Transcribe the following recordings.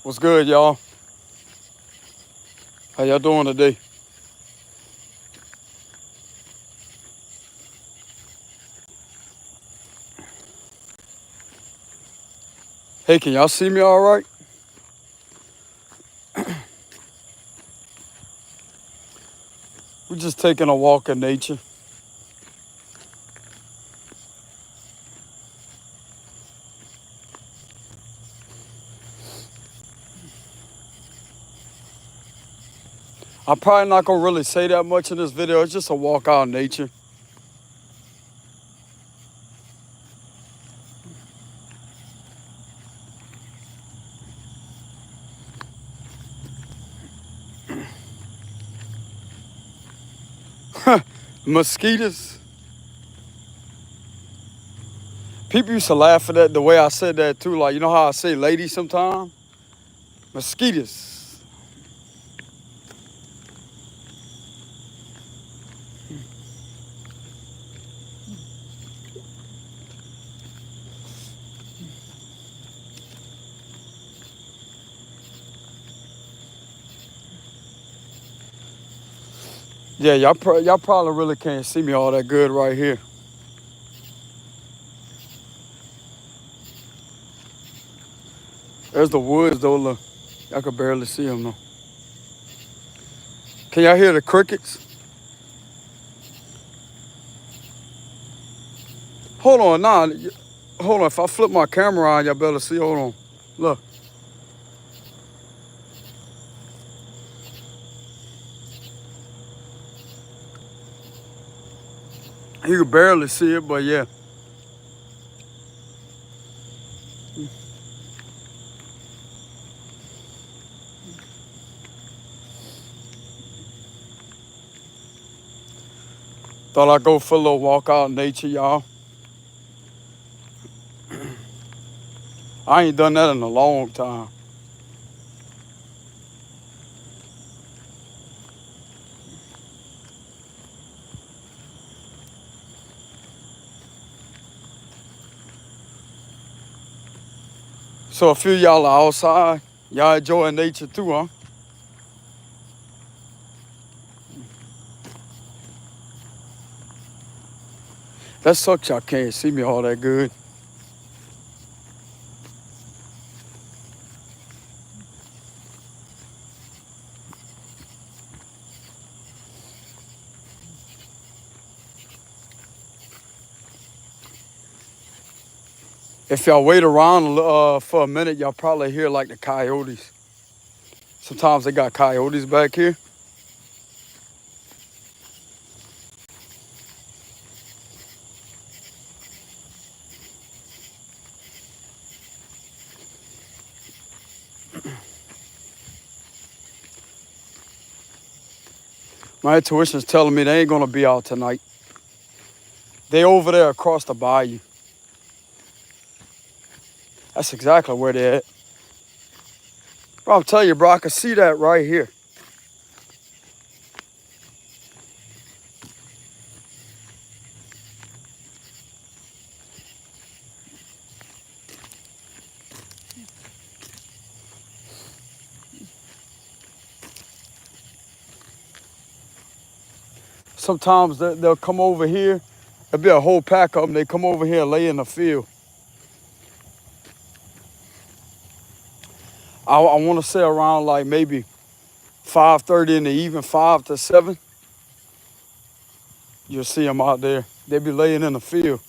What's good, y'all? How y'all doing today? Hey, can y'all see me all right? We're just taking a walk in nature. I'm probably not gonna really say that much in this video. It's just a walk out in nature. Mosquitoes. People used to laugh at that the way I said that too. Like, you know how I say ladies sometimes? Mosquitoes. Yeah, y'all probably really can't see me all that good right here. There's the woods though. Look, I could barely see them though. Can y'all hear the crickets? Hold on, nah. Hold on. If I flip my camera on, y'all better see. Hold on. Look. You can barely see it, but yeah. Thought I'd go for a little walk out in nature, y'all. I ain't done that in a long time. So a few of y'all are outside. Y'all enjoying nature too, huh? That sucks y'all can't see me all that good. If y'all wait around for a minute, y'all probably hear like the coyotes. Sometimes they got coyotes back here. My intuition's telling me they ain't gonna be out tonight. They over there across the bayou. That's exactly where they at. Bro, I'm telling you, bro, I can see that right here. Sometimes they'll come over here. There'll be a whole pack of them. They come over here and lay in the field. I want to say around like maybe 5:30 in the evening, 5 to 7. You'll see them out there. They be laying in the field.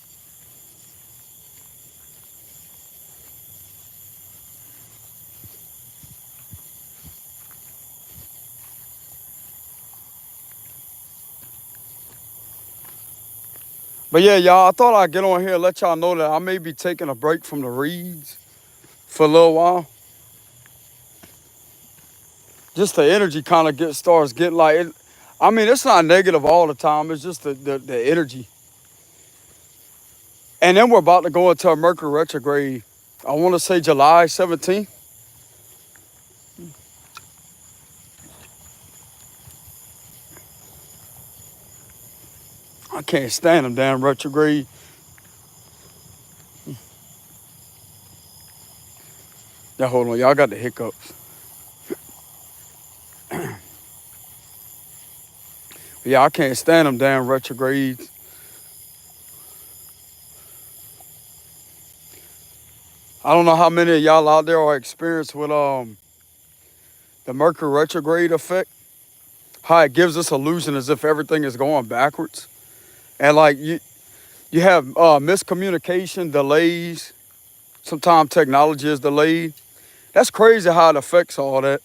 But yeah, y'all, I thought I'd get on here and let y'all know that I may be taking a break from the reads for a little while. Just the energy kind of starts getting like it. I mean, it's not negative all the time. It's just the energy. And then we're about to go into a Mercury retrograde. I want to say July 17th. I can't stand them damn retrograde. Yeah, hold on. Y'all got the hiccups. Yeah, I can't stand them damn retrogrades. I don't know how many of y'all out there are experienced with the Mercury retrograde effect. How it gives us illusion as if everything is going backwards. And like you have miscommunication, delays. Sometimes technology is delayed. That's crazy how it affects all that.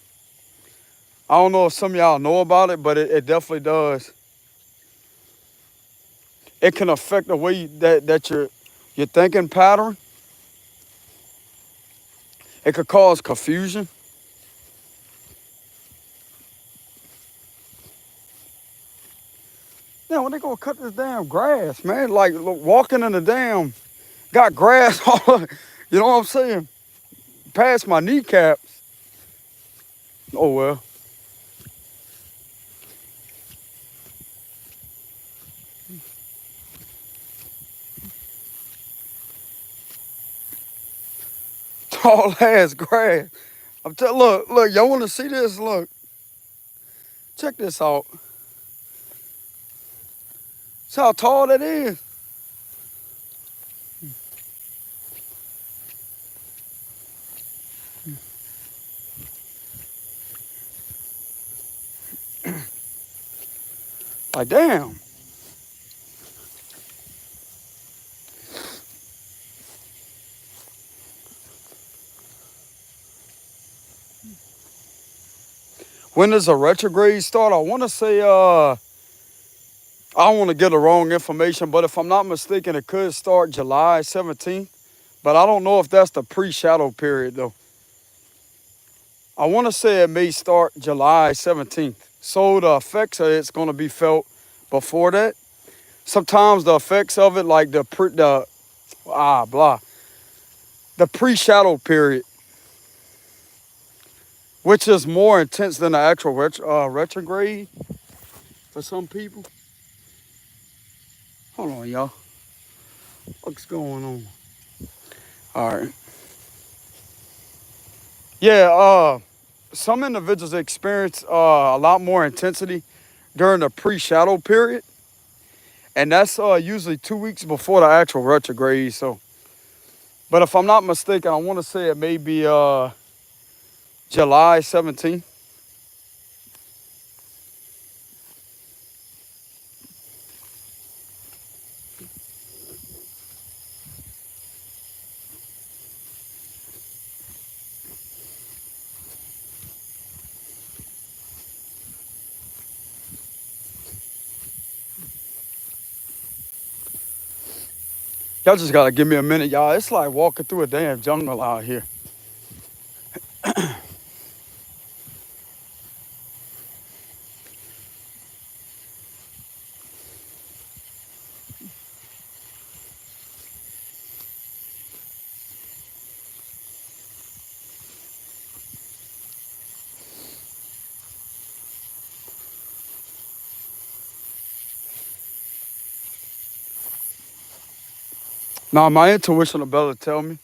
I don't know if some of y'all know about it, but it definitely does. It can affect the way that your thinking pattern. It could cause confusion. Now when they gonna cut this damn grass, man? Like look, walking in the damn got grass all, you know what I'm saying? Past my kneecaps. Oh well. Tall ass grass. Look, y'all wanna see this? Look, check this out. See how tall that is? Like damn. When does a retrograde start? I wanna say I don't want to get the wrong information, but if I'm not mistaken, it could start July 17th. But I don't know if that's the pre-shadow period though. I want to say it may start July 17th. So the effects of it's going to be felt before that. Sometimes the effects of it, like the pre-shadow period, which is more intense than the actual retrograde for some people. Hold on, y'all. What's going on? All right. Yeah. Some individuals experience a lot more intensity during the pre-shadow period, and that's usually 2 weeks before the actual retrograde. So, but if I'm not mistaken, I want to say it may be July 17th. Y'all just gotta give me a minute, y'all. It's like walking through a damn jungle out here. Now, my intuition will better tell me.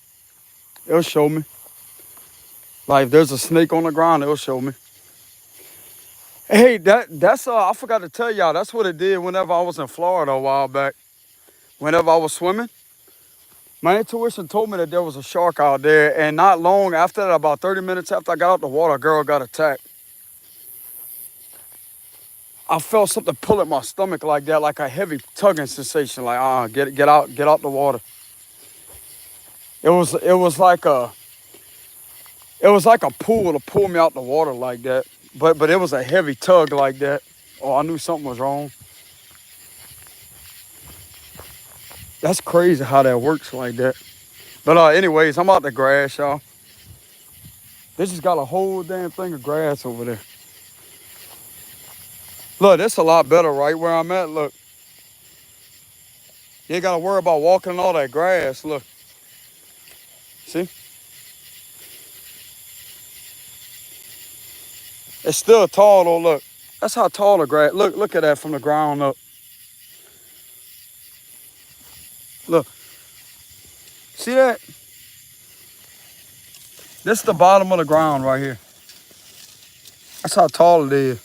It'll show me. Like if there's a snake on the ground, it'll show me. Hey, that's I forgot to tell y'all. That's what it did whenever I was in Florida a while back. Whenever I was swimming. My intuition told me that there was a shark out there, and not long after that, about 30 minutes after I got out the water, a girl got attacked. I felt something pull at my stomach like that, like a heavy tugging sensation, like get out the water. It was like a pull to pull me out the water like that, but it was a heavy tug like that. Oh, I knew something was wrong. That's crazy how that works like that. But anyways, I'm out the grass, y'all. They just got a whole damn thing of grass over there. Look, that's a lot better right where I'm at. Look, you ain't gotta worry about walking in all that grass. Look, see? It's still tall though, look. That's how tall the grass, look at that from the ground up. Look, see that? This is the bottom of the ground right here. That's how tall it is.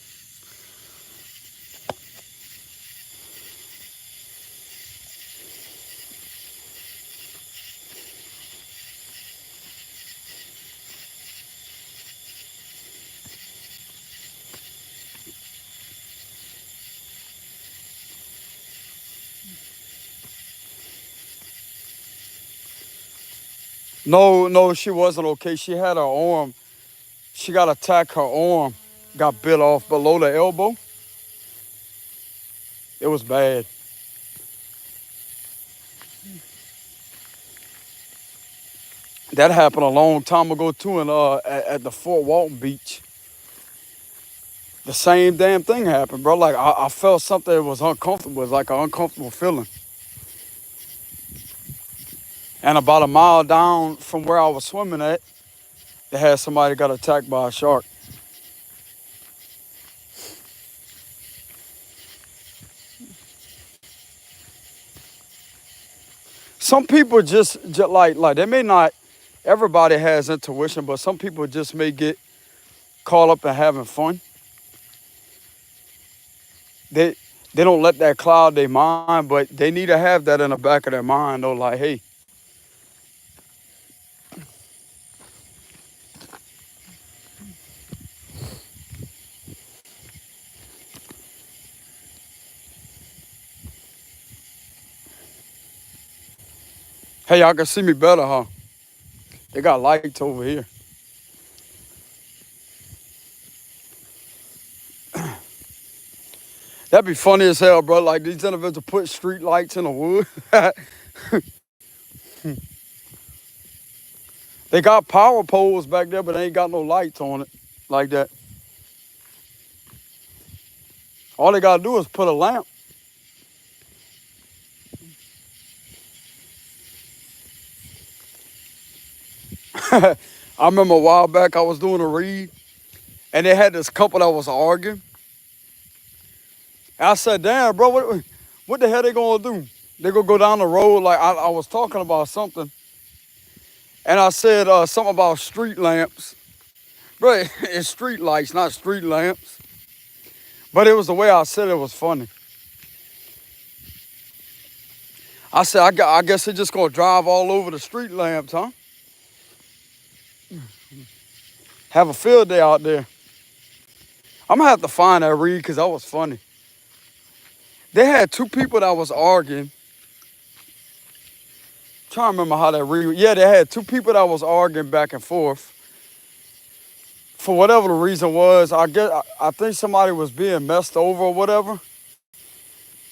No, no, she wasn't okay. She had her arm. She got attacked. Her arm got bit off below the elbow. It was bad. That happened a long time ago too, and at the Fort Walton Beach. The same damn thing happened, bro. Like I felt something that was uncomfortable. It was like an uncomfortable feeling. And about a mile down from where I was swimming at, they had somebody got attacked by a shark. Some people just like they may not. Everybody has intuition, but some people just may get caught up in having fun. They they don't let that cloud their mind, but they need to have that in the back of their mind though, like, hey, hey, y'all can see me better, huh? They got lights over here. That'd be funny as hell, bro. Like these individuals put street lights in the wood. They got power poles back there, but they ain't got no lights on it like that. All they gotta do is put a lamp. I remember a while back I was doing a read, and they had this couple that was arguing. And I said, "Damn, bro, what the hell they gonna do? They gonna go down the road?" Like I was talking about something, and I said something about street lamps. Bro, it's street lights, not street lamps. But it was the way I said it was funny. I said, I guess they're just gonna drive all over the street lamps, huh? Have a field day out there. I'm gonna have to find that read because that was funny. They had two people that was arguing. Trying to remember how that read. Yeah, they had two people that was arguing back and forth. For whatever the reason was, I think somebody was being messed over or whatever.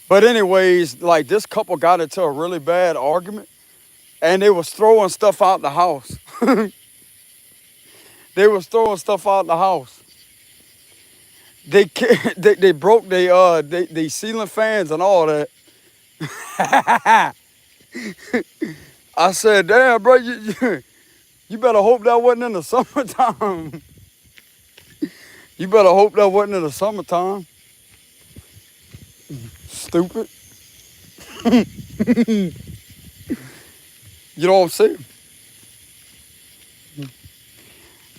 But anyways, like this couple got into a really bad argument, and they was throwing stuff out the house. They was throwing stuff out the house. They broke they ceiling fans and all that. I said, damn, bro, you better hope that wasn't in the summertime. You better hope that wasn't in the summertime. Stupid. You know what I'm saying?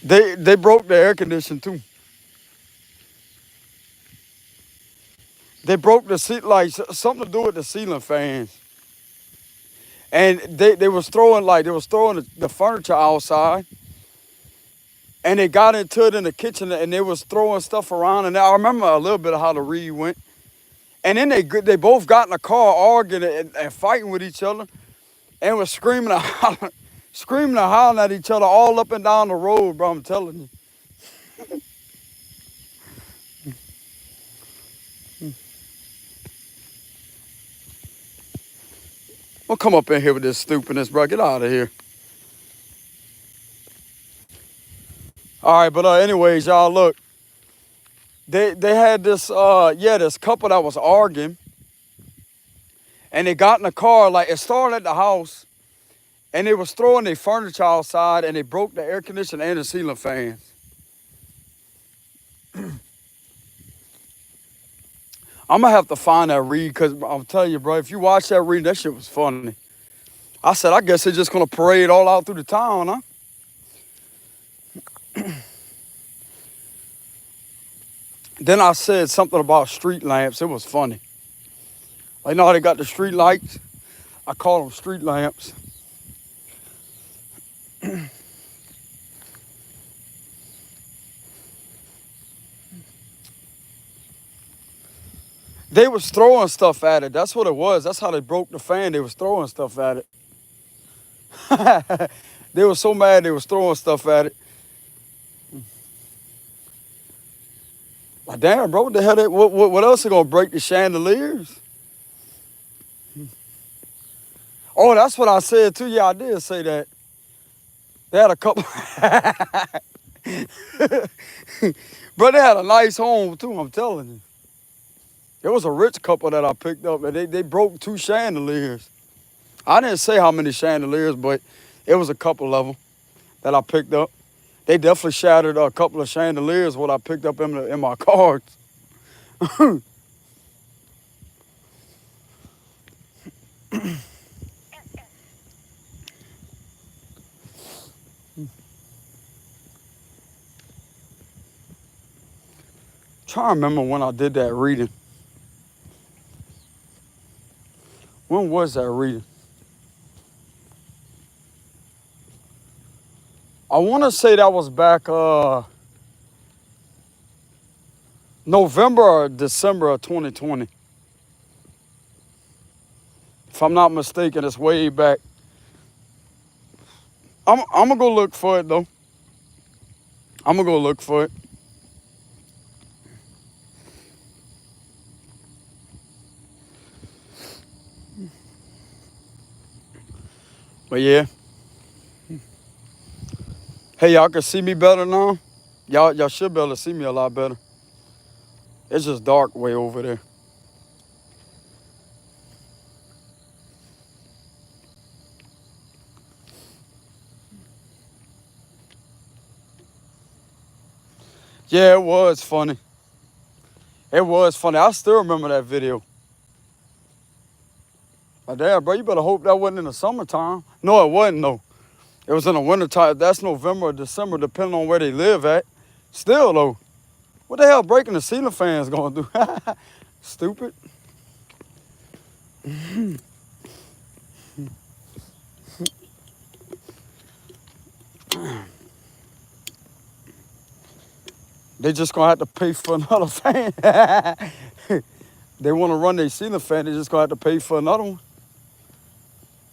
They broke the air conditioning too. They broke the seat like something to do with the ceiling fans. And they was throwing the furniture outside. And they got into it in the kitchen and they was throwing stuff around. And I remember a little bit of how the read went. And then they both got in the car arguing and fighting with each other and was screaming and hollering, screaming and hollering at each other all up and down the road, bro. I'm telling you. We'll come up in here with this stupidness, bro. Get out of here. All right, but anyways, y'all, look. They had this couple that was arguing. And they got in the car, like it started at the house. And they was throwing their furniture outside and they broke the air conditioner and the ceiling fans. I'm gonna have to find that read because I'm telling you, bro, if you watch that read, that shit was funny. I said, I guess they're just gonna parade all out through the town, huh? Then I said something about street lamps. It was funny. Like, you know how they got the street lights? I call them street lamps. They was throwing stuff at it. That's what it was. That's how they broke the fan. They was throwing stuff at it. They were so mad they was throwing stuff at it. Like, damn, bro, what the hell? What else are gonna break the chandeliers? Oh, that's what I said too. Yeah, I did say that. They had a couple. Bro, they had a nice home too. I'm telling you. It was a rich couple that I picked up, and they broke 2 chandeliers. I didn't say how many chandeliers, but it was a couple of them that I picked up. They definitely shattered a couple of chandeliers what I picked up in my cards. Trying to remember when I did that reading. When was that reading? I want to say that was back November or December of 2020. If I'm not mistaken, it's way back. I'm gonna go look for it though. I'm gonna go look for it. But yeah. Hey, y'all can see me better now? Y'all should be able to see me a lot better. It's just dark way over there. Yeah, it was funny. It was funny. I still remember that video. Like, damn, bro, you better hope that wasn't in the summertime. No, it wasn't, though. It was in the wintertime. That's November or December, depending on where they live at. Still, though, what the hell breaking the ceiling fans gonna do? Stupid. They just gonna have to pay for another fan. They wanna run their ceiling fan, they just gonna have to pay for another one.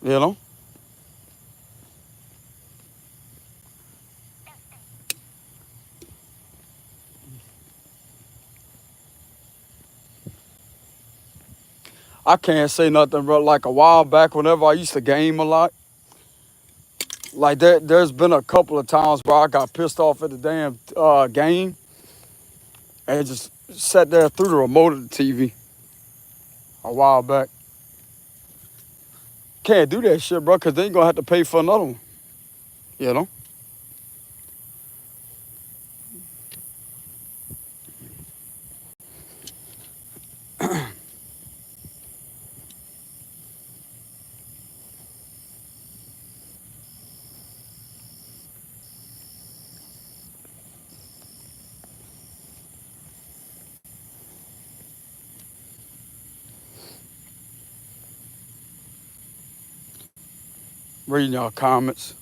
You know? I can't say nothing, bro. Like a while back, whenever I used to game a lot, like there's been a couple of times where I got pissed off at the damn game and just sat there through the remote of the TV a while back. Can't do that shit, bro, because then you're gonna have to pay for another one. You know? Reading y'all comments.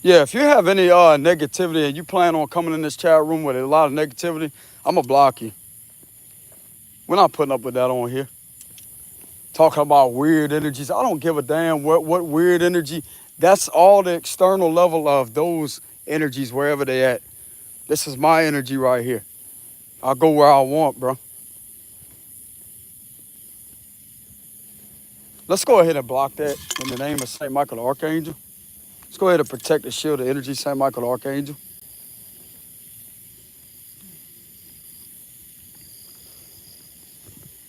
Yeah, if you have any negativity and you plan on coming in this chat room with a lot of negativity, I'm gonna block you. We're not putting up with that on here. Talking about weird energies. I don't give a damn what weird energy. That's all the external level of those energies wherever they at. This is my energy right here. I'll go where I want, bro. Let's go ahead and block that in the name of St. Michael the Archangel. Let's go ahead and protect the shield of energy, St. Michael the Archangel.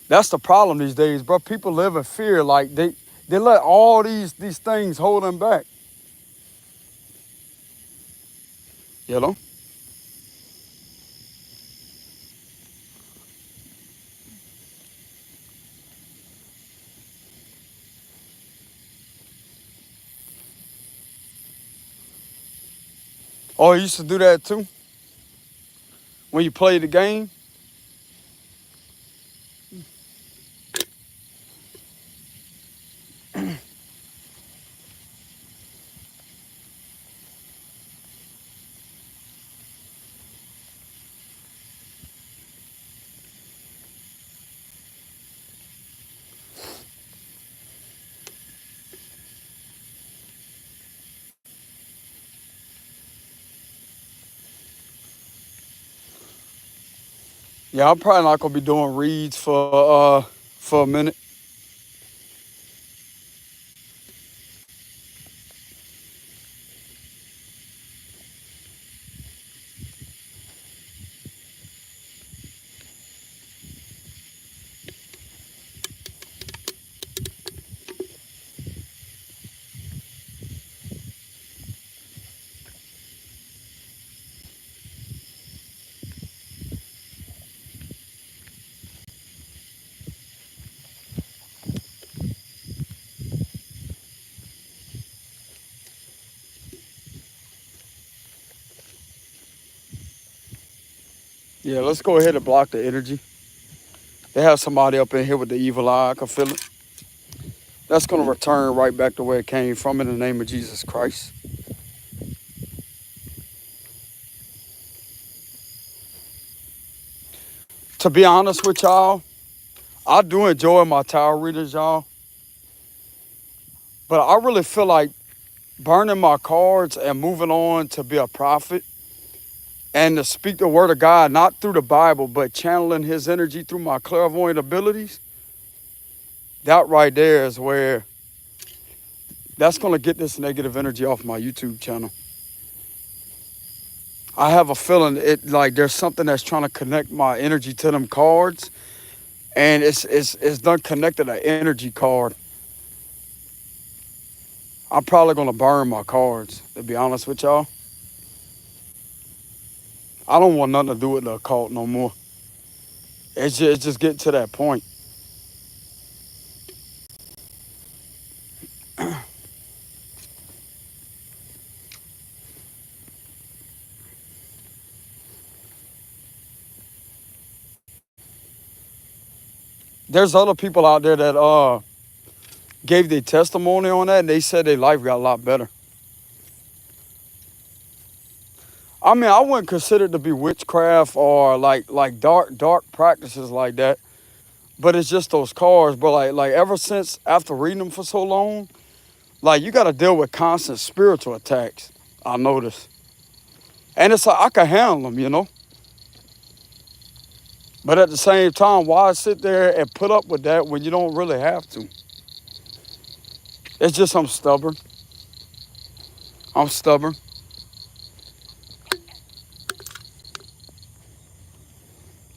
That's the problem these days, bro. People live in fear. Like they let all these things hold them back. You know? Oh, you used to do that too? When you played the game? Yeah, I'm probably not gonna be doing reads for a minute. Yeah, let's go ahead and block the energy. They have somebody up in here with the evil eye. I can feel it. That's gonna return right back to where it came from in the name of Jesus Christ. To be honest with y'all, I do enjoy my tarot readings, y'all. But I really feel like burning my cards and moving on to be a prophet and to speak the word of God, not through the Bible, but channeling his energy through my clairvoyant abilities, that right there is where that's going to get this negative energy off my YouTube channel. I have a feeling it like there's something that's trying to connect my energy to them cards, and it's done connected an energy card. I'm probably going to burn my cards, to be honest with y'all. I don't want nothing to do with the occult no more. It's just getting to that point. There's other people out there that gave their testimony on that, and they said their life got a lot better. I mean, I wouldn't consider it to be witchcraft or like dark practices like that, but it's just those cards. But like ever since after reading them for so long, like you got to deal with constant spiritual attacks. I noticed, and it's like I can handle them, you know. But at the same time, why sit there and put up with that when you don't really have to? It's just I'm stubborn. I'm stubborn.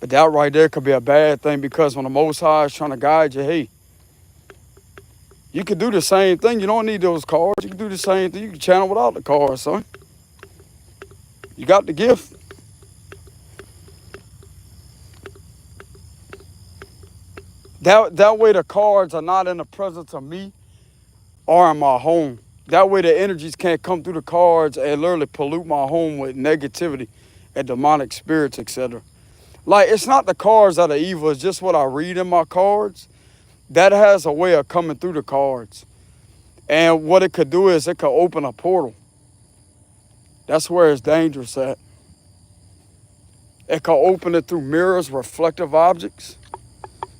But that right there could be a bad thing because when the Most High is trying to guide you, hey, you can do the same thing. You don't need those cards. You can do the same thing. You can channel without the cards, son. You got the gift. That way the cards are not in the presence of me or in my home. That way the energies can't come through the cards and literally pollute my home with negativity and demonic spirits, etc. Like, it's not the cards that are evil. It's just what I read in my cards. That has a way of coming through the cards. And what it could do is it could open a portal. That's where it's dangerous at. It could open it through mirrors, reflective objects.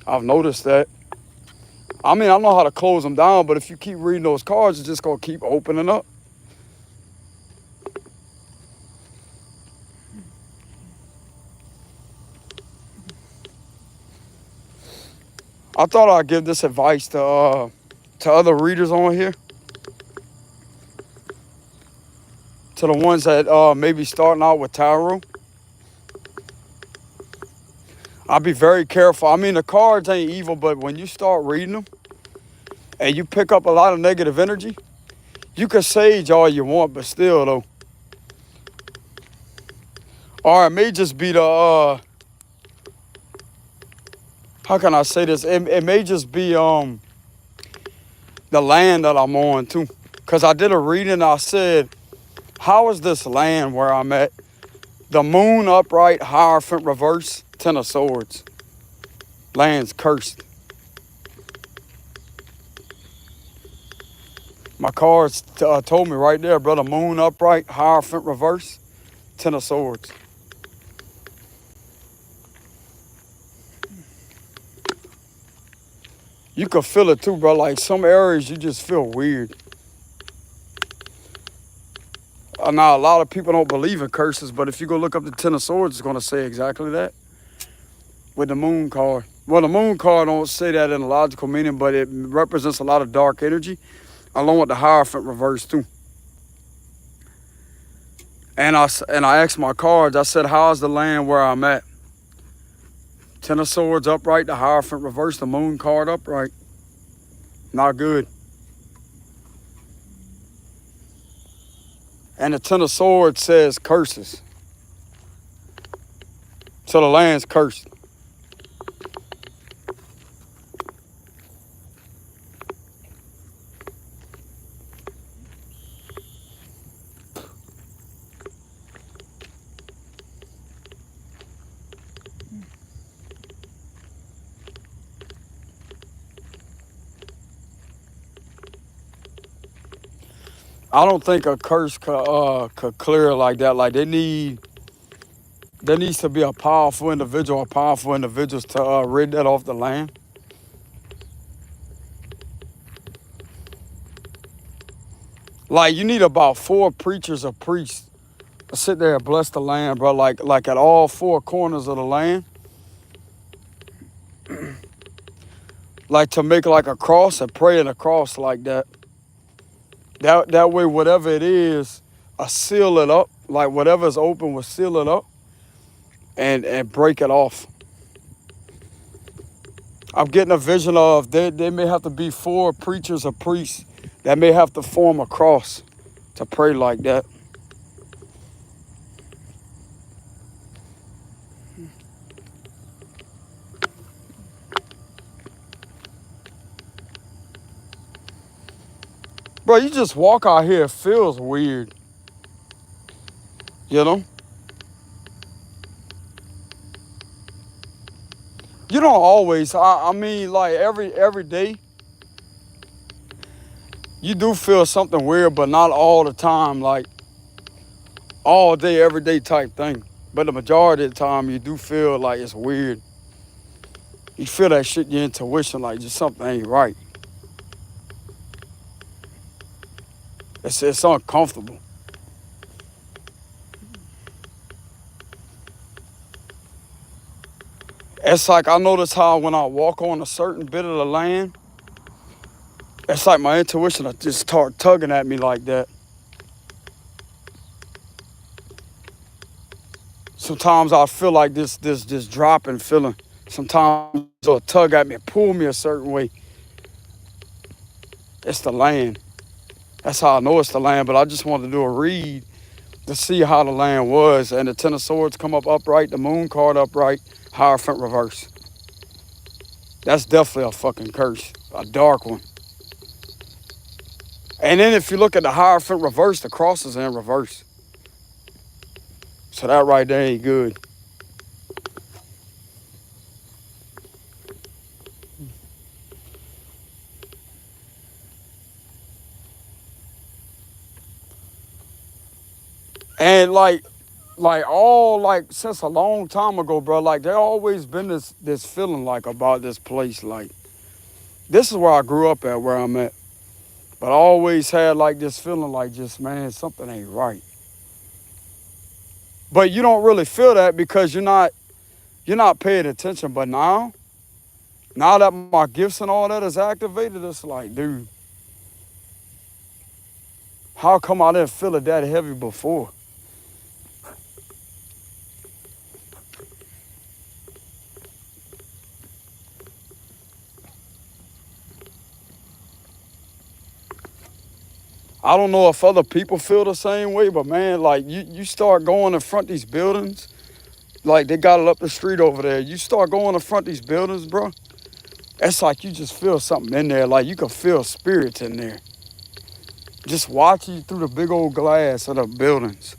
I've noticed that. I mean, I know how to close them down, but if you keep reading those cards, it's just going to keep opening up. I thought I'd give this advice to other readers on here. To the ones that may be starting out with tarot. I'll be very careful. I mean, the cards ain't evil, but when you start reading them and you pick up a lot of negative energy, you can sage all you want, but still, though. Or it may just be the, how can I say this? It may just be the land that I'm on, too. Because I did a reading, I said, how is this land where I'm at? The moon upright, Hierophant reverse, Ten of Swords. Land's cursed. My cards told me right there, brother. Moon upright, Hierophant reverse, Ten of Swords. You can feel it too, bro. Like some areas you just feel weird. Now, a lot of people don't believe in curses, but if you go look up the Ten of Swords, it's going to say exactly that with the moon card. Well, the moon card don't say that in a logical meaning, but it represents a lot of dark energy, along with the Hierophant reverse too. And I asked my cards, I said, how's the land where I'm at? Ten of Swords upright, the Hierophant reverse, the moon card upright. Not good. And the Ten of Swords says curses. So the land's cursed. I don't think a curse could clear like that. Like there needs to be a powerful individual or powerful individuals to rid that off the land. Like you need about 4 preachers or priests to sit there and bless the land, bro. Like at all 4 corners of the land. Like to make like a cross and pray in a cross like that. That way, whatever it is, seal it up. Like whatever's open will seal it up and break it off. I'm getting a vision of there may have to be 4 preachers or priests that may have to form a cross to pray like that. Bro, you just walk out here, it feels weird. You know? You don't always, I mean like every day, you do feel something weird, but not all the time, like all day, every day type thing. But the majority of the time, you do feel like it's weird. You feel that shit in your intuition, like just something ain't right. It's uncomfortable. It's like I notice how when I walk on a certain bit of the land, it's like my intuition will just start tugging at me like that. Sometimes I feel like this dropping feeling. Sometimes it'll tug at me, pull me a certain way. It's the land. That's how I know it's the land, but I just wanted to do a read to see how the land was. And the Ten of Swords come up upright, the moon card upright, Hierophant reverse. That's definitely a fucking curse, a dark one. And then if you look at the Hierophant reverse, the cross is in reverse. So that right there ain't good. And like since a long time ago, bro, like there always been this feeling like about this place. Like this is where I grew up at, where I'm at. But I always had like this feeling like just, man, something ain't right. But you don't really feel that because you're not paying attention. But now that my gifts and all that is activated, it's like, dude, how come I didn't feel it that heavy before? I don't know if other people feel the same way, but man, like you start going in front of these buildings, like they got it up the street over there. You start going in front of these buildings, bro. It's like you just feel something in there, like you can feel spirits in there. Just watching you through the big old glass of the buildings.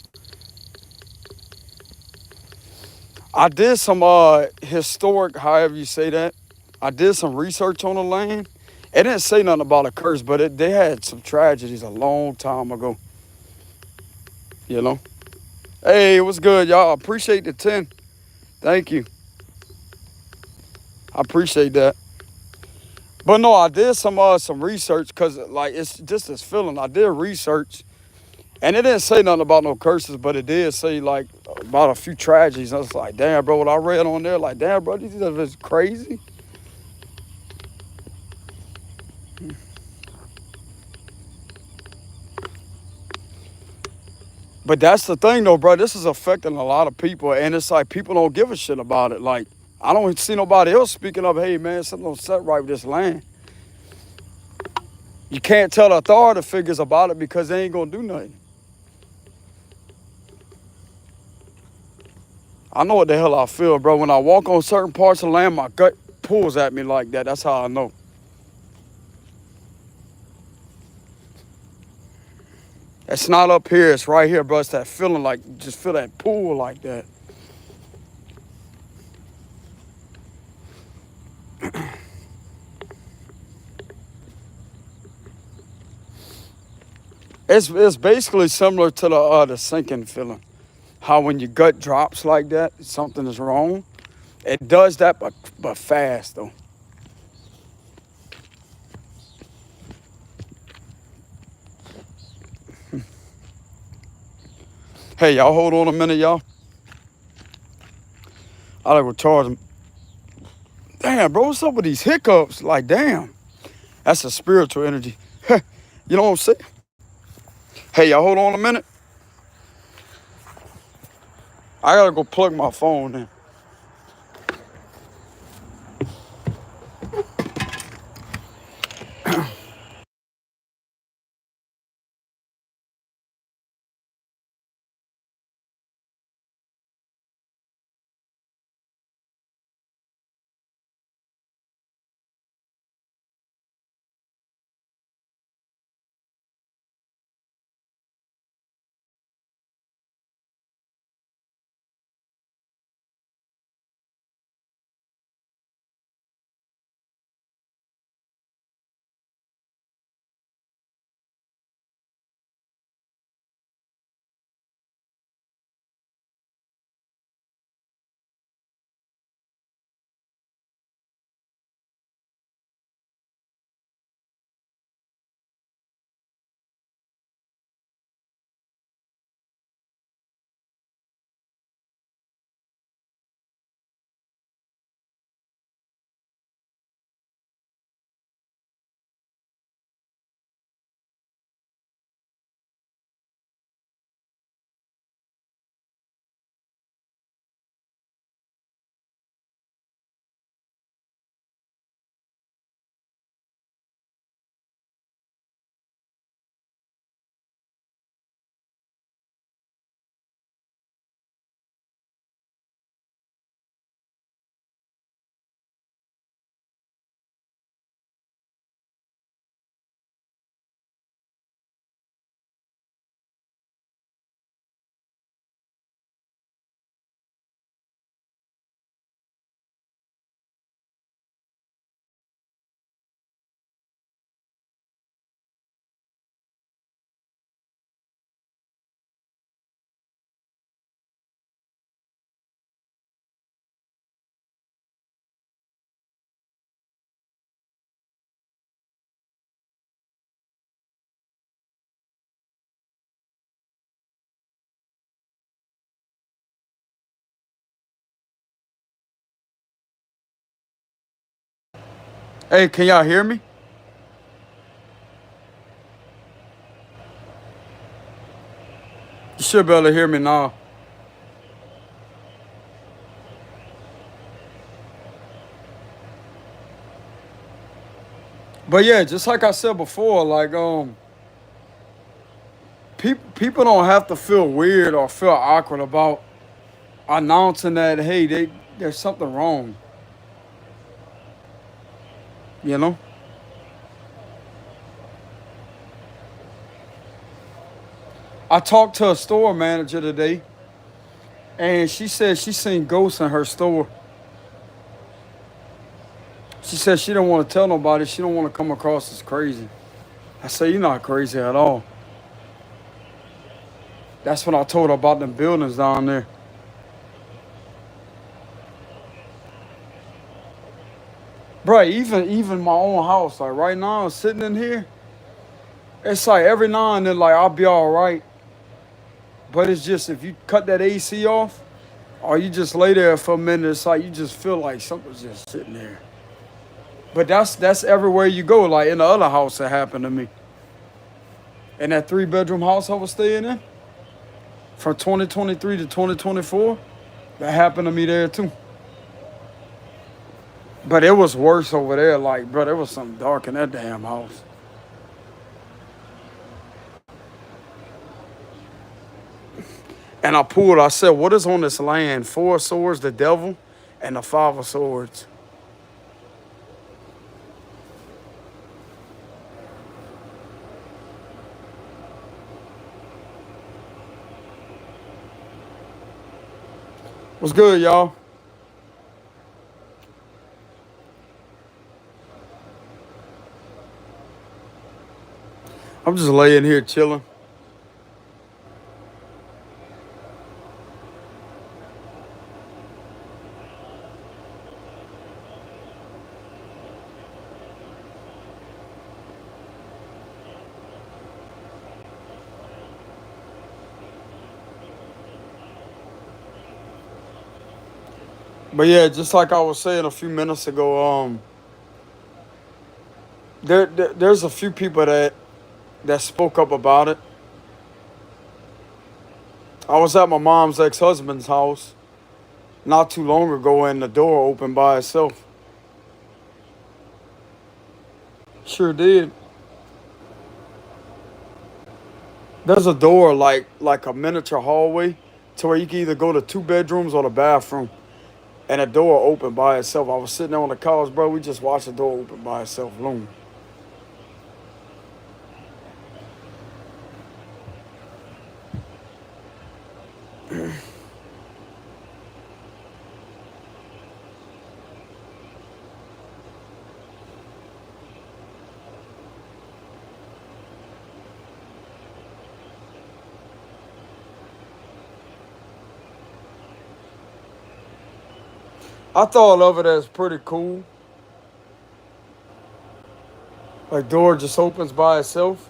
I did some historic, however you say that. I did some research on the land. It didn't say nothing about a curse, but they had some tragedies a long time ago. You know. Hey, what's good, y'all? I appreciate the 10. Thank you. I appreciate that. But no, I did some research because like it's just this feeling. I did research and it didn't say nothing about no curses, but it did say like about a few tragedies. I was like, damn, bro, what I read on there, like, damn, bro, these stuff is crazy. But that's the thing though, bro. This is affecting a lot of people, and it's like people don't give a shit about it. Like I don't see nobody else speaking up. Hey man, something don't set right with this land. You can't tell the authority figures about it because they ain't gonna do nothing. I know what the hell I feel, bro. When I walk on certain parts of land, my gut pulls at me like that. That's how I know. It's not up here. It's right here, bro. It's that feeling like, just feel that pull like that. It's basically similar to the sinking feeling. How when your gut drops like that, something is wrong. It does that, but fast though. Hey, y'all, hold on a minute, y'all. I gotta go charge them. Damn, bro, what's up with these hiccups? Like, damn, that's a spiritual energy. You know what I'm saying? Hey, y'all, hold on a minute. I gotta go plug my phone in. Hey, can y'all hear me? You should be able to hear me now. But yeah, just like I said before, like people don't have to feel weird or feel awkward about announcing that hey, there's something wrong. You know? I talked to a store manager today, and she said she seen ghosts in her store. She said she don't want to tell nobody. She don't want to come across as crazy. I said, you're not crazy at all. That's when I told her about them buildings down there. Bro, even my own house, like right now, sitting in here, it's like every now and then, like I'll be all right. But it's just if you cut that AC off, or you just lay there for a minute, it's like you just feel like something's just sitting there. But that's everywhere you go. Like in the other house that happened to me. In that 3-bedroom house I was staying in, from 2023 to 2024, that happened to me there too. But it was worse over there. Like, bro, there was something dark in that damn house. And I said, what is on this land? 4 swords, the devil, and the 5 of swords. What's good, y'all? I'm just laying here chilling. But yeah, just like I was saying a few minutes ago, there's a few people that spoke up about it. I was at my mom's ex-husband's house not too long ago, and the door opened by itself. Sure did. There's a door like a miniature hallway to where you can either go to 2 bedrooms or the bathroom, and the door opened by itself. I was sitting there on the couch, bro. We just watched the door open by itself. Boom. I thought of it as pretty cool. Like door just opens by itself.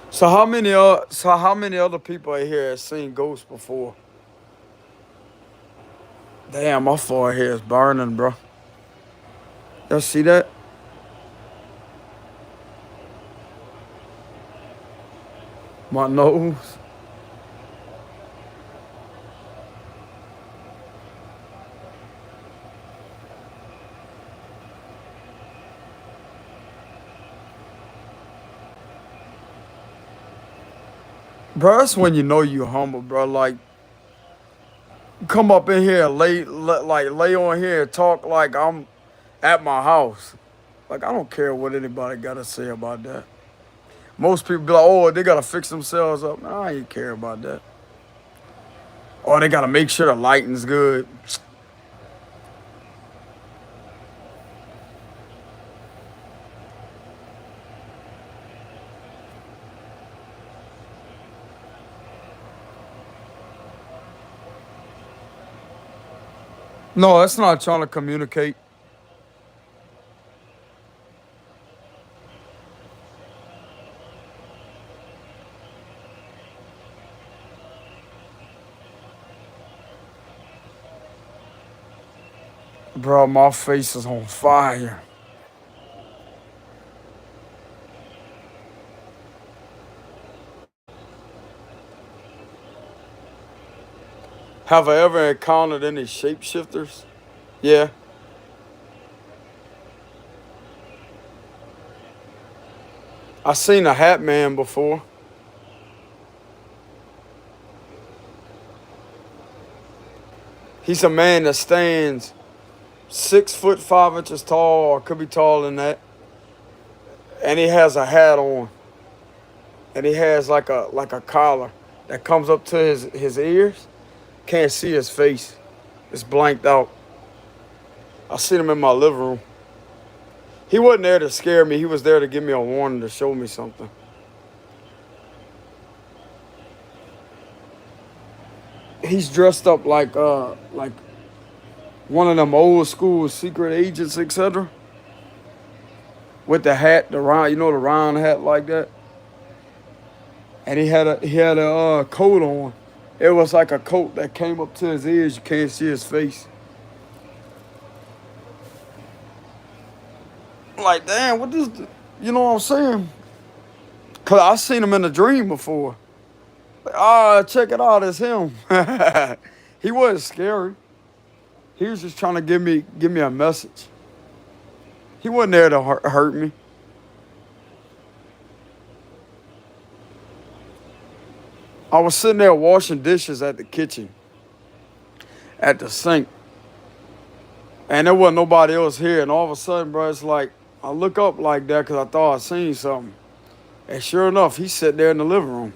So how many other people in here have seen ghosts before? Damn, my forehead is burning, bro. Y'all see that? My nose. Bro, that's when you know you humble, bro. Like, come up in here and lay on here and talk like I'm at my house. Like, I don't care what anybody got to say about that. Most people be like, oh, they got to fix themselves up. Nah, I ain't care about that. Or they got to make sure the lighting's good. No, that's not trying to communicate. Bro, my face is on fire. Have I ever encountered any shapeshifters? Yeah. I seen a Hat Man before. He's a man that stands 6 foot 5 inches tall, or could be taller than that, and he has a hat on, and he has like a collar that comes up to his ears. Can't see his face; it's blanked out. I seen him in my living room. He wasn't there to scare me. He was there to give me a warning, to show me something. He's dressed up like one of them old school secret agents, etc. With the hat, the round, the round hat like that. And he had a coat on. It was like a coat that came up to his ears. You can't see his face. Like, damn, what this? You know what I'm saying? Cause I seen him in a dream before. Like, check it out, it's him. He wasn't scary. He was just trying to give me a message. He wasn't there to hurt me. I was sitting there washing dishes at the kitchen, at the sink, and there wasn't nobody else here. And all of a sudden, bro, it's like I look up like that because I thought I seen something. And sure enough, he's sitting there in the living room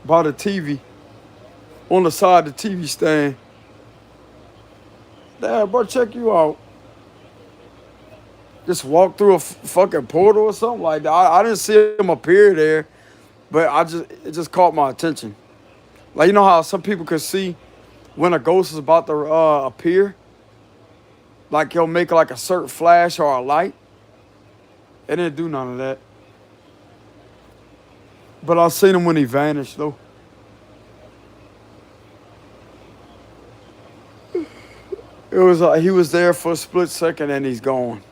by the TV, on the side of the TV stand. Dad, bro, check you out. Just walk through a fucking portal or something like that. I didn't see him appear there, but it just caught my attention. Like, you know how some people could see when a ghost is about to appear? Like he'll make like a certain flash or a light. It didn't do none of that. But I seen him when he vanished though. It was like he was there for a split second and he's gone.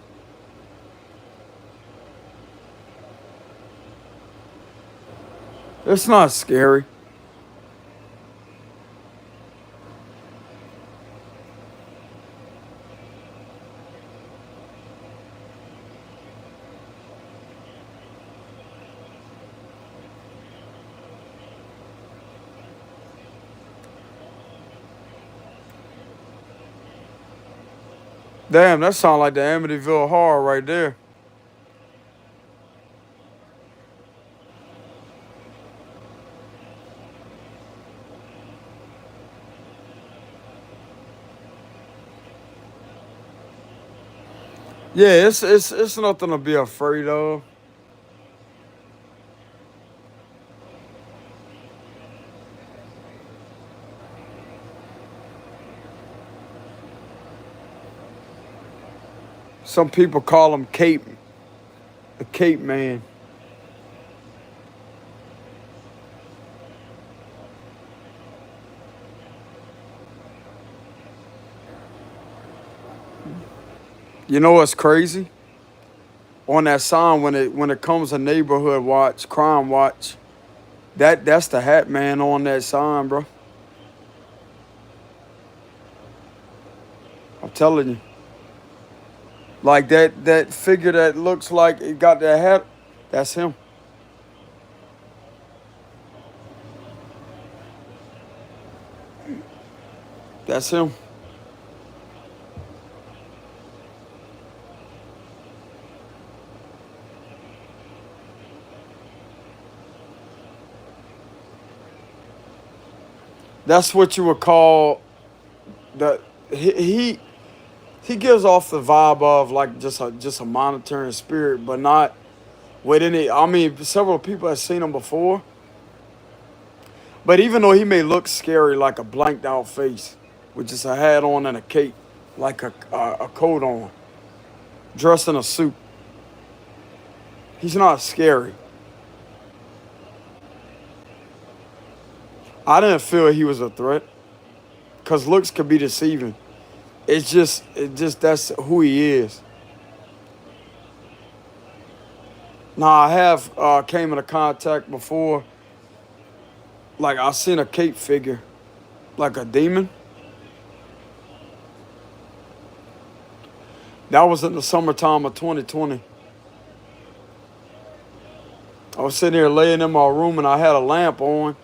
It's not scary. Damn, that sounds like the Amityville Horror right there. Yeah, it's nothing to be afraid of. Some people call him the Cape Man. You know what's crazy? On that sign when it comes to neighborhood watch, crime watch, that's the Hat Man on that sign, bro. I'm telling you. Like that figure that looks like it got that hat, that's him. That's him. That's what you would call the he gives off the vibe of like just a monitoring spirit, but not with any. I mean, several people have seen him before, but even though he may look scary, like a blanked out face with just a hat on and a cape, like a coat on, dressed in a suit, he's not scary. I didn't feel he was a threat, cause looks could be deceiving. It just that's who he is. Now I have came into contact before Like I seen a cape figure, like a demon. That was in the summertime of 2020. I was sitting here laying in my room and I had a lamp on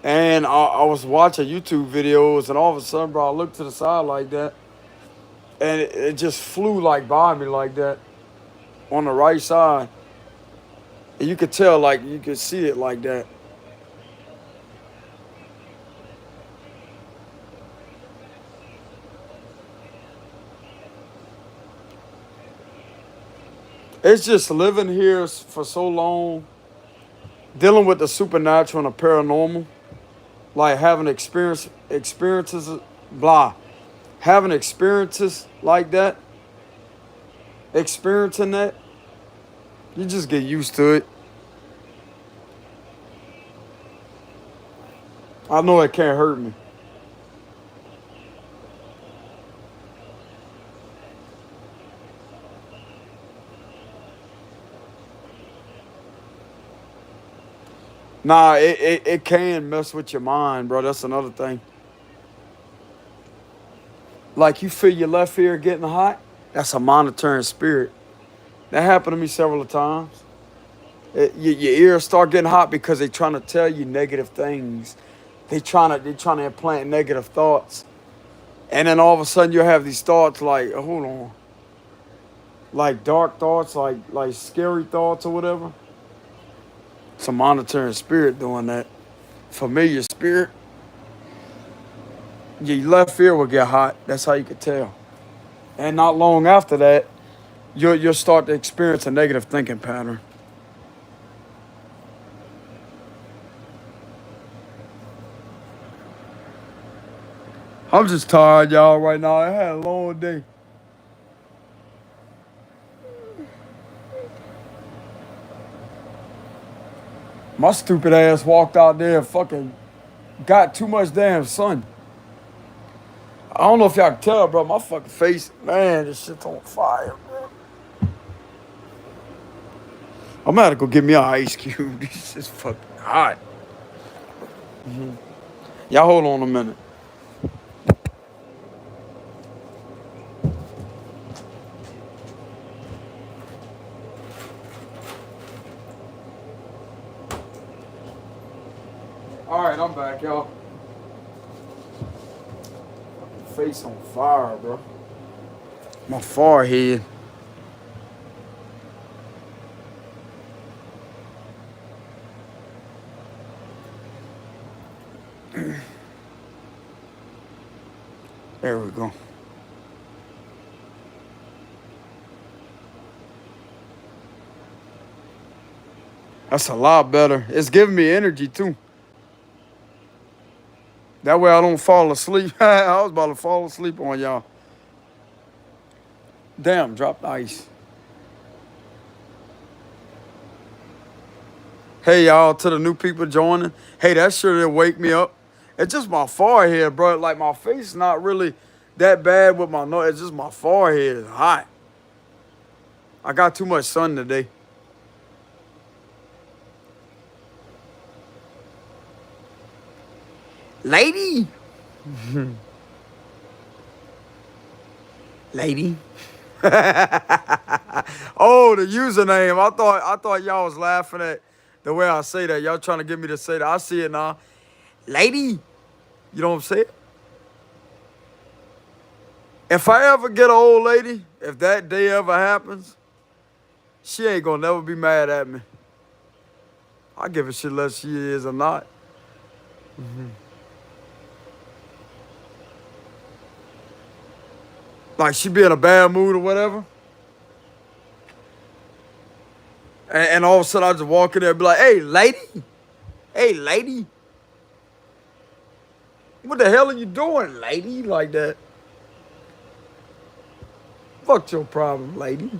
and I was watching YouTube videos and all of a sudden, bro, I looked to the side like that and it just flew like by me like that on the right side. And you could tell, like, you could see it like that. It's just living here for so long, dealing with the supernatural and the paranormal, like having experiences, blah, having experiences like that, experiencing that, you just get used to it. I know it can't hurt me. Nah, it can mess with your mind, bro. That's another thing. Like you feel your left ear getting hot, that's a monitoring spirit. That happened to me several times. Your ears start getting hot because they're trying to tell you negative things. They trying to implant negative thoughts. And then all of a sudden you have these thoughts like, oh, hold on. Like dark thoughts, like scary thoughts or whatever. It's a monitoring spirit doing that. Familiar spirit. Your left ear will get hot. That's how you can tell. And not long after that, you'll start to experience a negative thinking pattern. I'm just tired, y'all, right now. I had a long day. My stupid ass walked out there and fucking got too much damn sun. I don't know if y'all can tell, bro. My fucking face, man, this shit's on fire, bro. I'm gonna have to go get me an ice cube. This is fucking hot. Y'all hold on a minute. All right, I'm back, y'all. Face on fire, bro. My forehead. There we go. That's a lot better. It's giving me energy too. That way I don't fall asleep. I was about to fall asleep on y'all. Damn, dropped ice. Hey, y'all, to the new people joining. Hey, that sure did wake me up. It's just my forehead, bro. Like, my face is not really that bad with my nose. It's just my forehead is hot. I got too much sun today. Lady. Lady. Oh, the username. I thought y'all was laughing at the way I say that. Y'all trying to get me to say that. I see it now. Lady. You know what I'm saying? If I ever get an old lady, if that day ever happens, she ain't gonna never be mad at me. I give a shit less she is or not. Like she be in a bad mood or whatever. And all of a sudden I just walk in there and be like, hey, lady. Hey, lady. What the hell are you doing, lady? Like that. Fuck your problem, lady.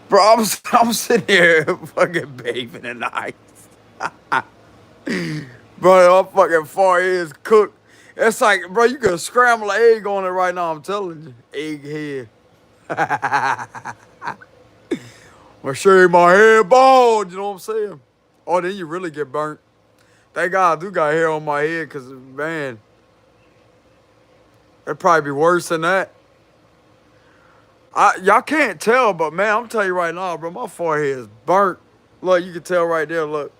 Bro, I'm sitting here fucking bathing in the ice. Bro, my fucking forehead is cooked. It's like, bro, you could scramble an egg on it right now, I'm telling you. Egghead. I'm shave my head bald, you know what I'm saying? Oh, then you really get burnt. Thank God I do got hair on my head, because, man, it'd probably be worse than that. Y'all can't tell, but, man, I'm telling you right now, bro, my forehead is burnt. Look, you can tell right there, look.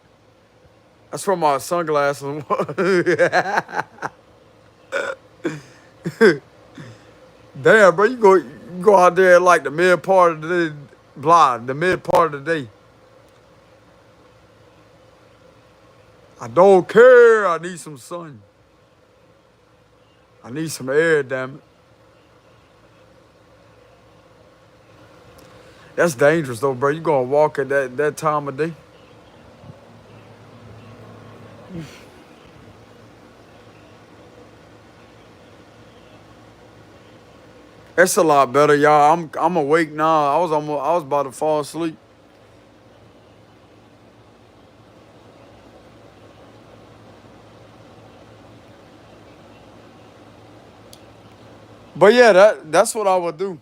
That's from my sunglasses. Damn, bro, you go out there at like the mid part of the day, the mid part of the day. I don't care. I need some sun. I need some air, damn it. That's dangerous though, bro. You gonna walk at that time of day? That's a lot better, y'all. I'm awake now. I was about to fall asleep. But yeah, that's what I would do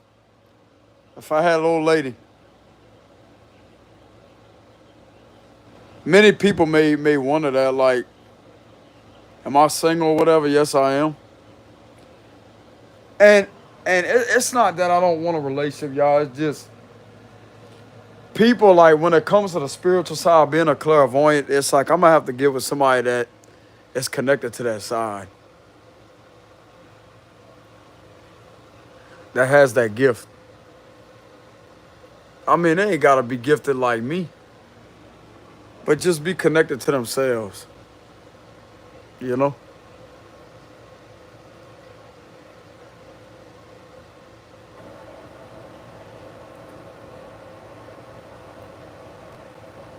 if I had a old lady. Many people may wonder that, like, am I single or whatever? Yes, I am. And it's not that I don't want a relationship, y'all. It's just people, like, when it comes to the spiritual side, being a clairvoyant, it's like I'm gonna have to get with somebody that is connected to that side, that has that gift. I mean, they ain't gotta be gifted like me, but just be connected to themselves, you know?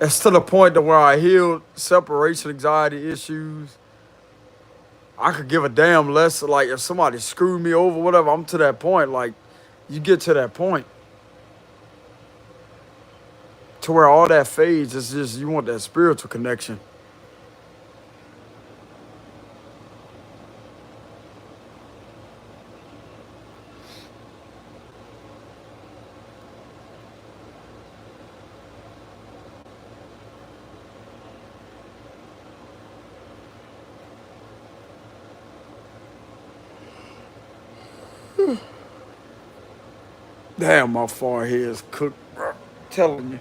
It's to the point to where I healed separation anxiety issues. I could give a damn less, like, if somebody screwed me over, whatever. I'm to that point. Like, you get to that point to where all that fades. It's just you want that spiritual connection. Damn, my forehead is cooked, bro. Telling you.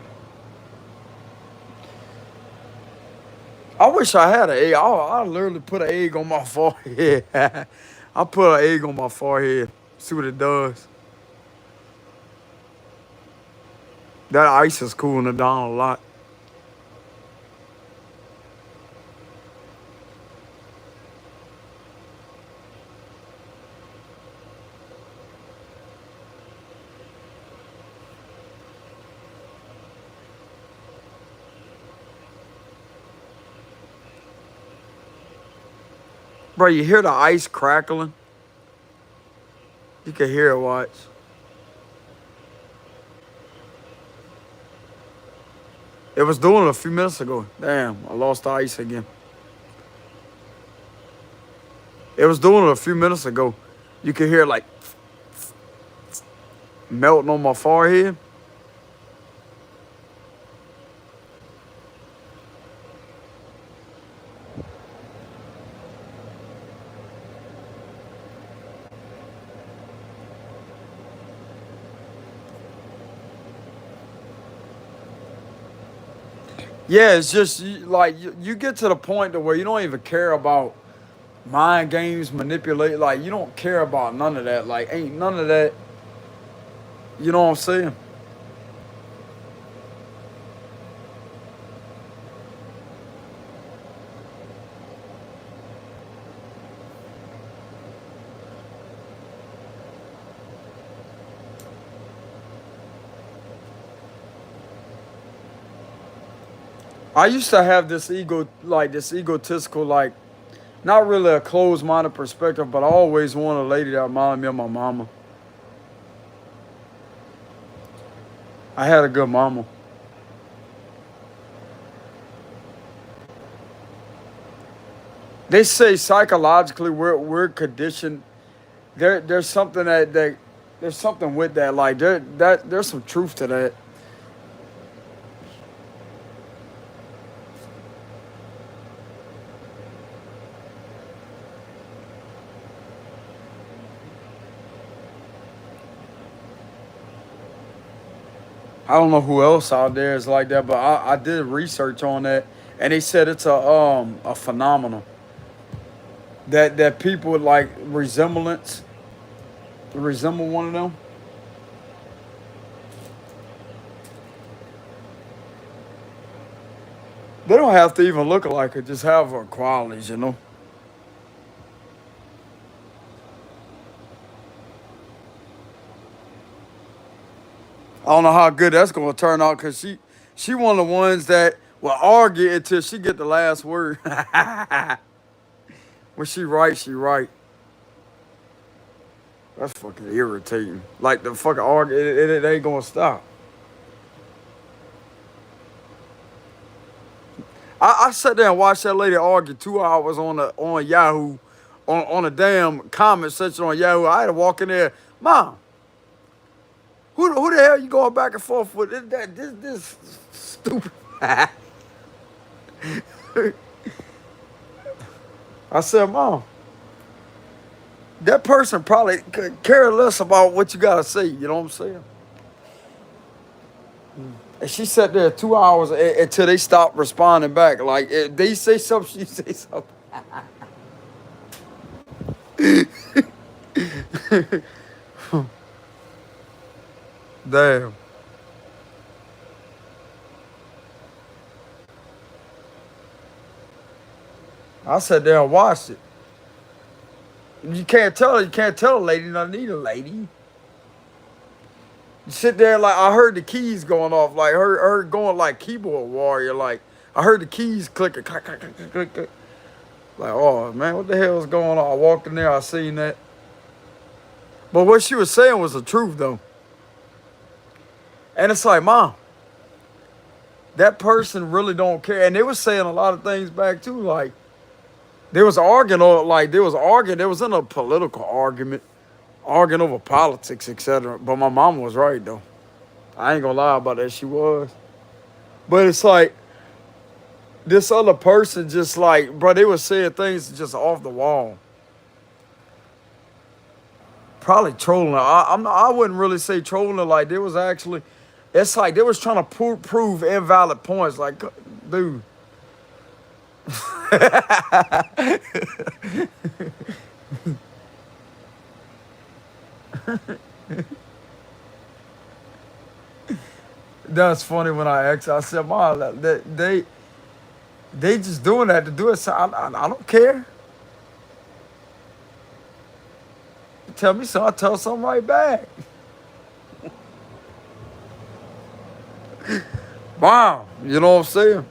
I wish I had an egg. I literally put an egg on my forehead. I put an egg on my forehead. See what it does. That ice is cooling it down a lot. Bro, you hear the ice crackling? You can hear it, watch. It was doing it a few minutes ago. Damn, I lost the ice again. It was doing it a few minutes ago. You could hear like melting on my forehead. Yeah, it's just like you get to the point to where you don't even care about mind games, manipulate. Like you don't care about none of that. Like ain't none of that. You know what I'm saying? I used to have this ego, like this egotistical, like not really a closed-minded perspective, but I always wanted a lady that reminded me of my mama. I had a good mama. They say psychologically we're conditioned. There's something that there's something with that. Like there's some truth to that. I don't know who else out there is like that, but I did research on that, and they said it's a phenomenon that people with like resemble one of them. They don't have to even look alike; it just have qualities, you know. I don't know how good that's gonna turn out because she one of the ones that will argue until she get the last word. When she right, she right. That's fucking irritating. Like the fucking argue, it ain't gonna stop. I sat there and watched that lady argue 2 hours on Yahoo, on a damn comment section on Yahoo. I had to walk in there, Mom. Who the hell you going back and forth with? This stupid. I said, Mom, that person probably could care less about what you gotta say. You know what I'm saying? And she sat there 2 hours until they stopped responding back. Like if they say something, she say something. Damn. I sat there and watched it. You can't tell a lady not need a lady. You sit there like I heard the keys going off, like her going like keyboard warrior, like I heard the keys clicking, click, click, click, click, click, click. Like, oh man, what the hell is going on? I walked in there, I seen that. But what she was saying was the truth though. And it's like, Mom, that person really don't care. And they was saying a lot of things back too, like they was arguing or like they was in a political argument, arguing over politics, etc. But my mom was right though. I ain't gonna lie about that, she was. But it's like this other person just like, bro, they was saying things just off the wall. Probably trolling her. I wouldn't really say trolling her, like they was actually, it's like they was trying to prove invalid points. Like, dude. That's funny when I asked. I said, "Mom, they just doing that to do it. So I don't care. Tell me so. I tell something right back. Wow, you know what I'm saying?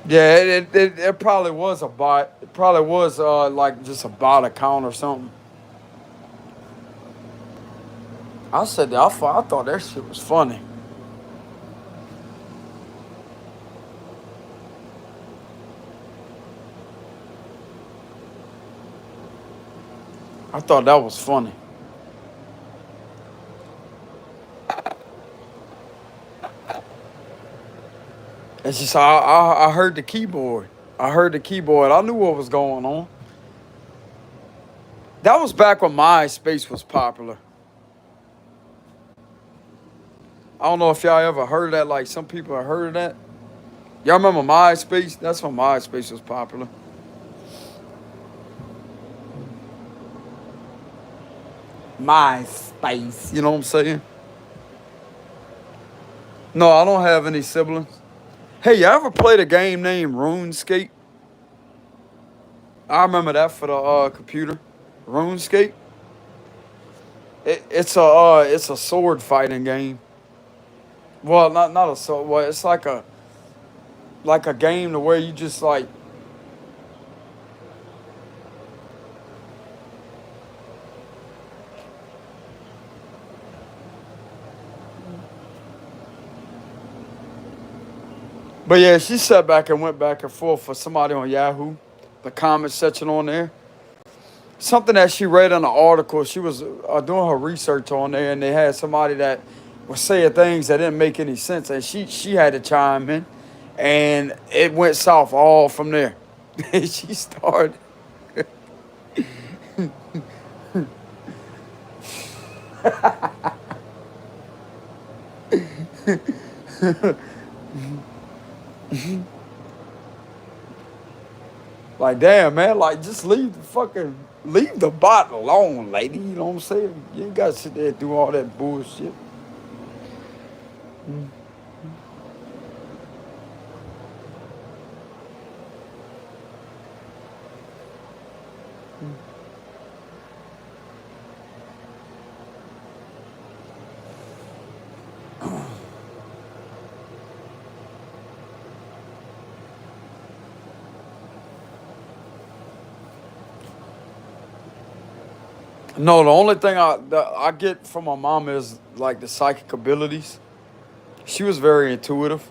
Yeah, it probably was a bot. It probably was like just a bot account or something. I said that. I thought that shit was funny. I thought that was funny. And she said, I heard the keyboard. I heard the keyboard. I knew what was going on. That was back when MySpace was popular. I don't know if y'all ever heard of that. Like some people have heard of that. Y'all remember MySpace? That's when MySpace was popular. MySpace. You know what I'm saying? No, I don't have any siblings. Hey, you ever played a game named RuneScape? I remember that for the computer. RuneScape. it's a sword fighting game. Well, not a sword. Well, it's like a game to where you just like. But yeah, she sat back and went back and forth for somebody on Yahoo, the comment section on there. Something that she read in an article. She was doing her research on there, and they had somebody that was saying things that didn't make any sense, and she had to chime in, and it went south all from there. And she started. Like, damn, man, like, just leave the bot alone, lady. You know what I'm saying? You ain't got to sit there and do all that bullshit. No, the only thing that I get from my mom is like the psychic abilities. She was very intuitive.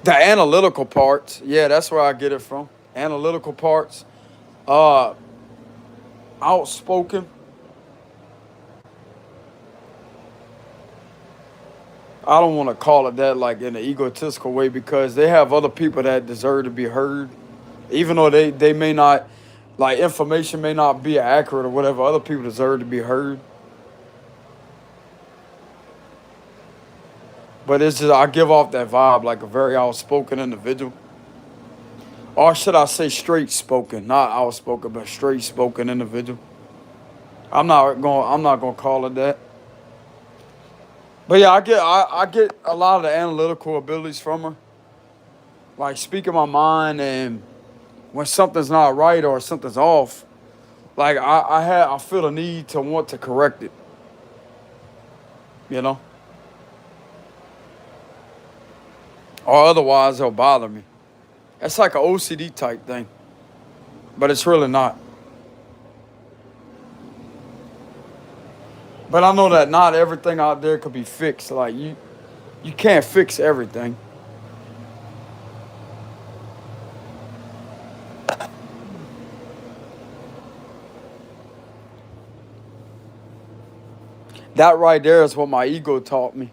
The analytical parts, yeah, that's where I get it from. Analytical parts, uh, outspoken. I don't want to call it that like in an egotistical way because they have other people that deserve to be heard, even though they may not, like information may not be accurate or whatever. Other people deserve to be heard, but it's just I give off that vibe like a very outspoken individual, or should I say straight spoken, not outspoken, but straight spoken individual. I'm not gonna call it that. But yeah, I get a lot of the analytical abilities from her, like speaking my mind and when something's not right or something's off, like I feel the need to want to correct it, you know, or otherwise it'll bother me. It's like an OCD type thing, but it's really not. But I know that not everything out there could be fixed. Like you can't fix everything. That right there is what my ego taught me.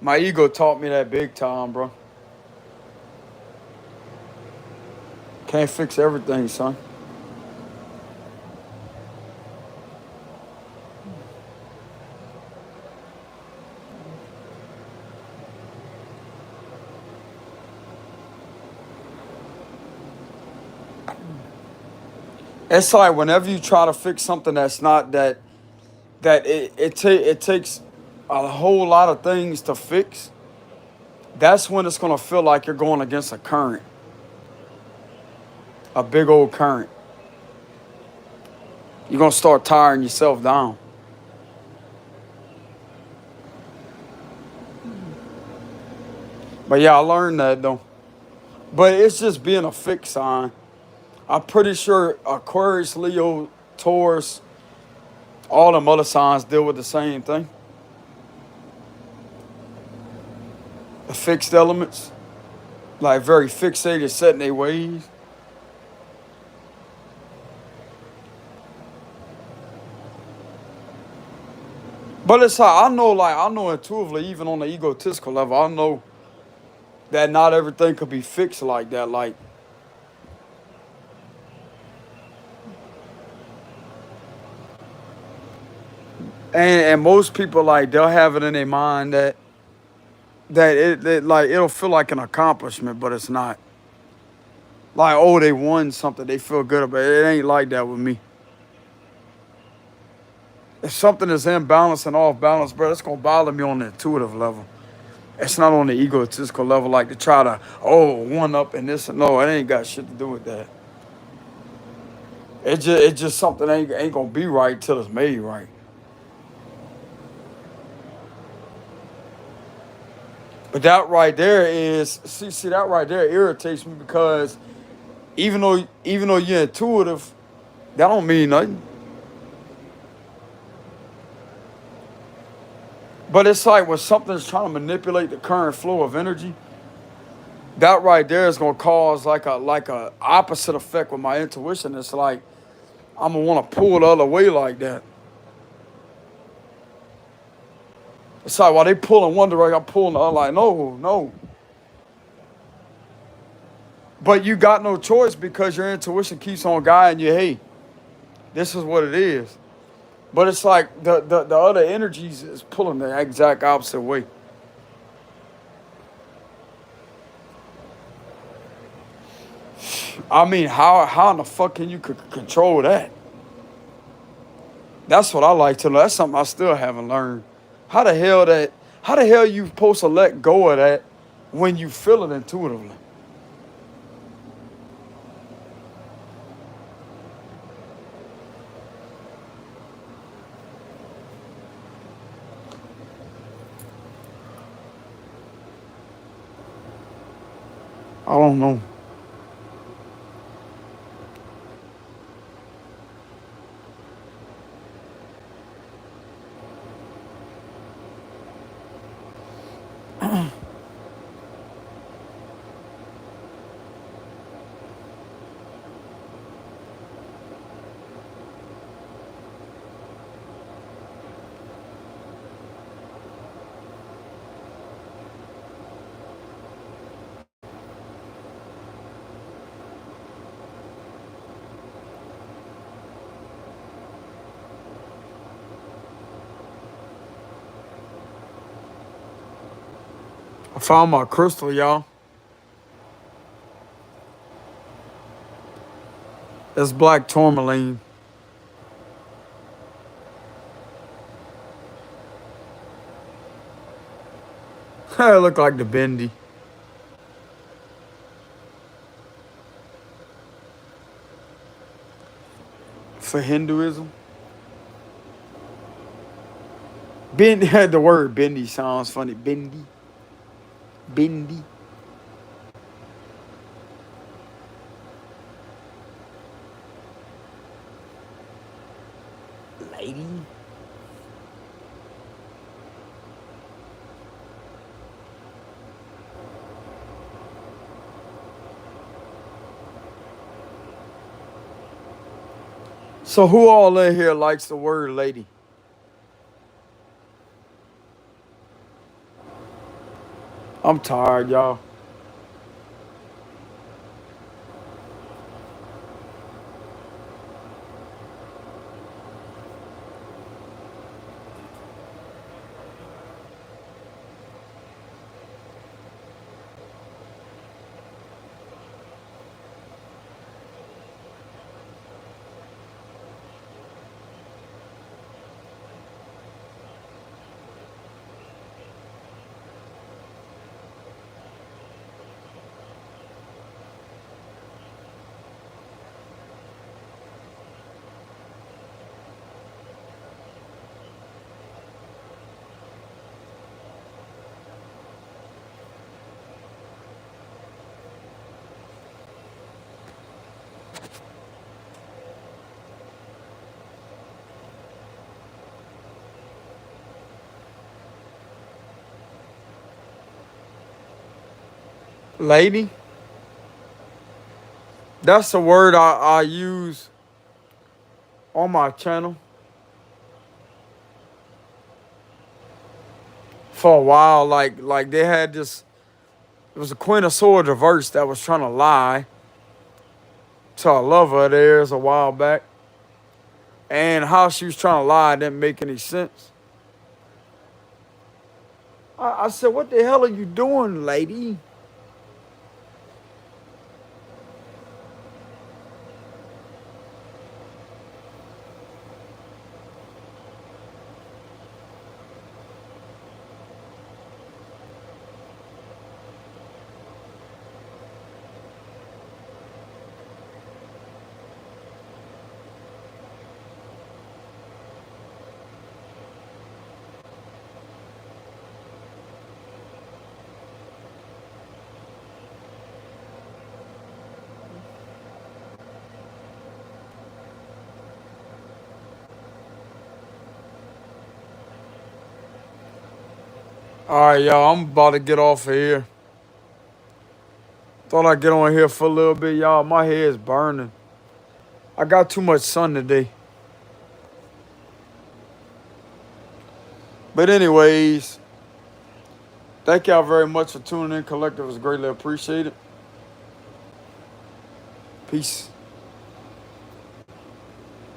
My ego taught me that big time, bro. Can't fix everything, son. It's like whenever you try to fix something that's not that it takes a whole lot of things to fix. That's when it's gonna feel like you're going against a current, a big old current. You're gonna start tiring yourself down. But yeah, I learned that though. But it's just being a fixed sign. I'm pretty sure Aquarius, Leo, Taurus, all them other signs deal with the same thing. The fixed elements, like very fixated, set in their ways. But it's how I know intuitively, even on the egotistical level, I know that not everything could be fixed like that. Like, and most people like they'll have it in their mind that it like it'll feel like an accomplishment, but it's not. Like, oh, they won something, they feel good about it. It ain't like that with me. If something is imbalanced and off balance, bro, it's gonna bother me on the intuitive level. It's not on the egotistical level, like to try to one up and this and no, it ain't got shit to do with that. It just something ain't gonna be right till it's made right. But that right there is see that right there irritates me because even though you're intuitive, that don't mean nothing. But it's like when something's trying to manipulate the current flow of energy, that right there is gonna cause like a opposite effect with my intuition. It's like I'm gonna want to pull the other way like that. It's like while they pulling one direction, I'm pulling the other. Like no, no. But you got no choice because your intuition keeps on guiding you. Hey, this is what it is. But it's like the other energies is pulling the exact opposite way. I mean, how in the fuck can you control that? That's what I like to know. That's something I still haven't learned. How the hell that? How the hell you supposed to let go of that when you feel it intuitively? I don't know. I found my crystal, y'all. It's black tourmaline. It look like the bendy for Hinduism. Bendy, the word bendy sounds funny. Bendy, bendy. Lady. So who all in here likes the word lady? I'm tired, y'all. Lady? That's the word I use on my channel for a while. Like they had this. It was a Queen of Swords reverse that was trying to lie to a lover of theirs a while back, and how she was trying to lie didn't make any sense. I said, "What the hell are you doing, lady?" All right, y'all. I'm about to get off of here. Thought I'd get on here for a little bit, y'all. My head's burning. I got too much sun today. But anyways, thank y'all very much for tuning in. Collective is greatly appreciated. Peace.